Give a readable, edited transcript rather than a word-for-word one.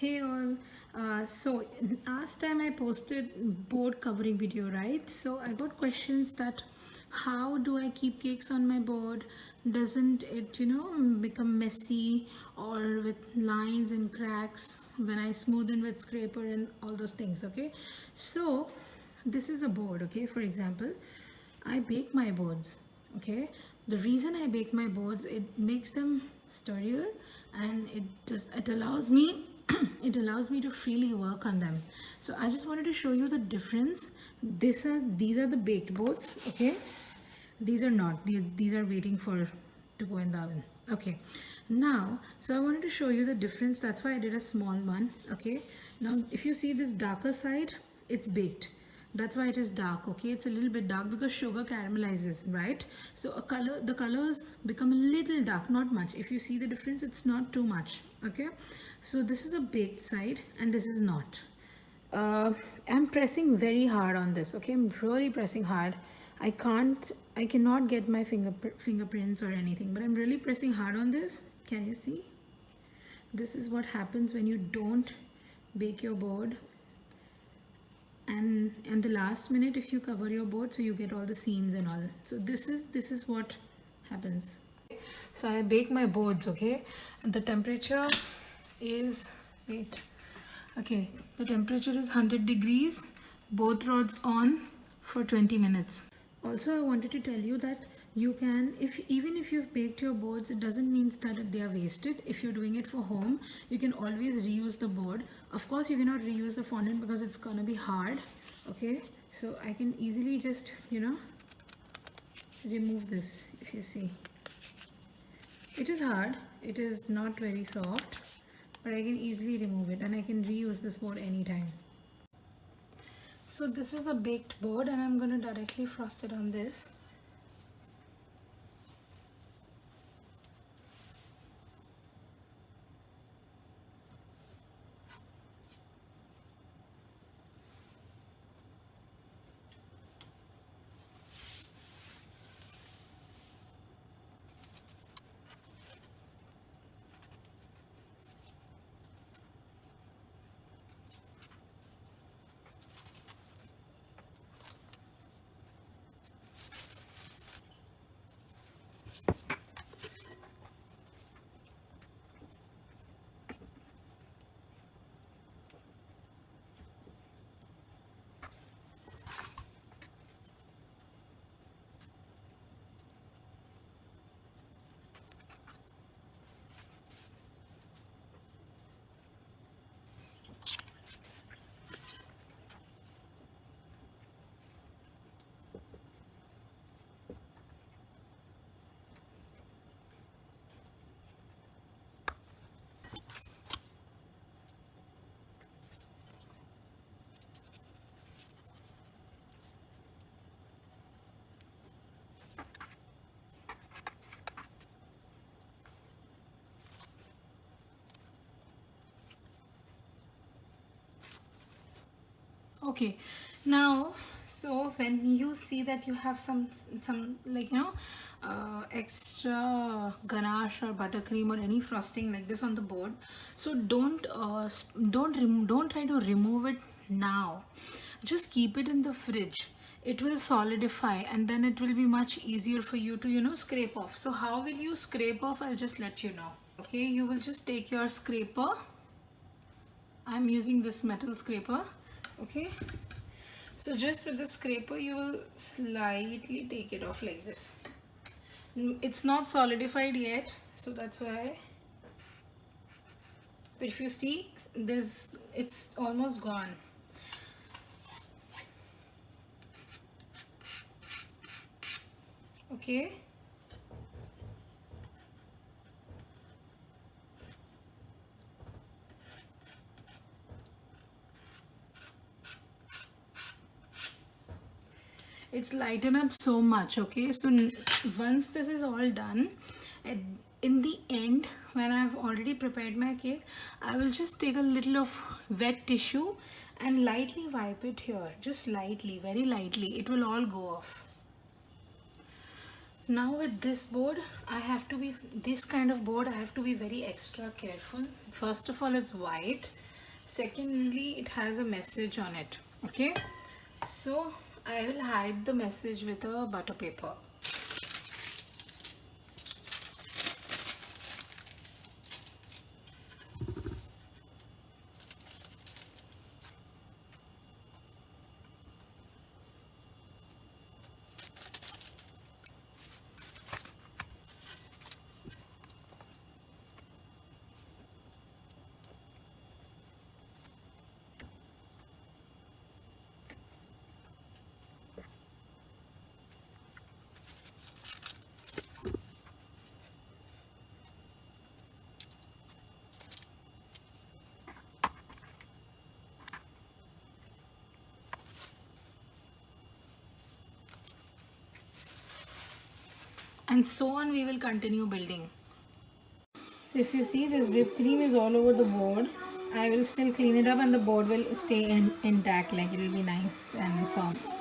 Hey all, so last time I posted board covering video, right? So I got questions that how do I keep cakes on my board? Doesn't it, become messy or with lines and cracks when I smoothen with scraper and all those things, okay? So this is a board, okay? For example, I bake my boards, okay? The reason I bake my boards, it makes them sturdier and it allows me it allows me to freely work on them. So I just wanted to show you the difference. These are the baked boards, okay? These are not. These are waiting for to go in the oven. Okay. Now, so I wanted to show you the difference. That's why I did a small one. Okay. Now, if you see this darker side, it's baked. That's why it is dark. Okay, it's a little bit dark because sugar caramelizes, right? So the colors become a little dark, not much. If you see the difference, it's not too much. Okay. So this is a baked side and this is not. I'm pressing very hard on this. Okay, I'm really pressing hard. I cannot get my fingerprints or anything, but I'm really pressing hard on this. Can you see? This is what happens when you don't bake your board. And in the last minute, if you cover your board, so you get all the seams and all. So this is what happens. So I bake my boards, okay? And the temperature is, wait, okay, the temperature is 100 degrees, both rods on for 20 minutes. Also, I wanted to tell you that you can, even if you've baked your boards, it doesn't mean that they are wasted. If you're doing it for home, you can always reuse the board. Of course, you cannot reuse the fondant because it's gonna be hard, okay? So I can easily just, remove this. If you see, it is hard, it is not very soft, but I can easily remove it and I can reuse this board anytime. So this is a baked board and I'm going to directly frost it on this. Okay, now so when you see that you have some like extra ganache or buttercream or any frosting like this on the board, so don't try to remove it now. Just keep it in the fridge. It will solidify and then it will be much easier for you to scrape off. So how will you scrape off? I'll just let you know. Okay, you will just take your scraper. I'm using this metal scraper. Okay, so just with the scraper you will slightly take it off like this. It's not solidified yet, so that's why, but if you see this, it's almost gone. Okay, it's lightened up so much. Okay, so once this is all done, in the end, when I've already prepared my cake, I will just take a little of wet tissue and lightly wipe it here, just lightly, very lightly. It will all go off. Now with this board, this kind of board, I have to be very extra careful. First of all, it's white, Secondly, it has a message on it. Okay, so I will hide the message with a butter paper. And so on we will continue building. So if you see, this whipped cream is all over the board. I will still clean it up and the board will stay intact, like it will be nice and firm.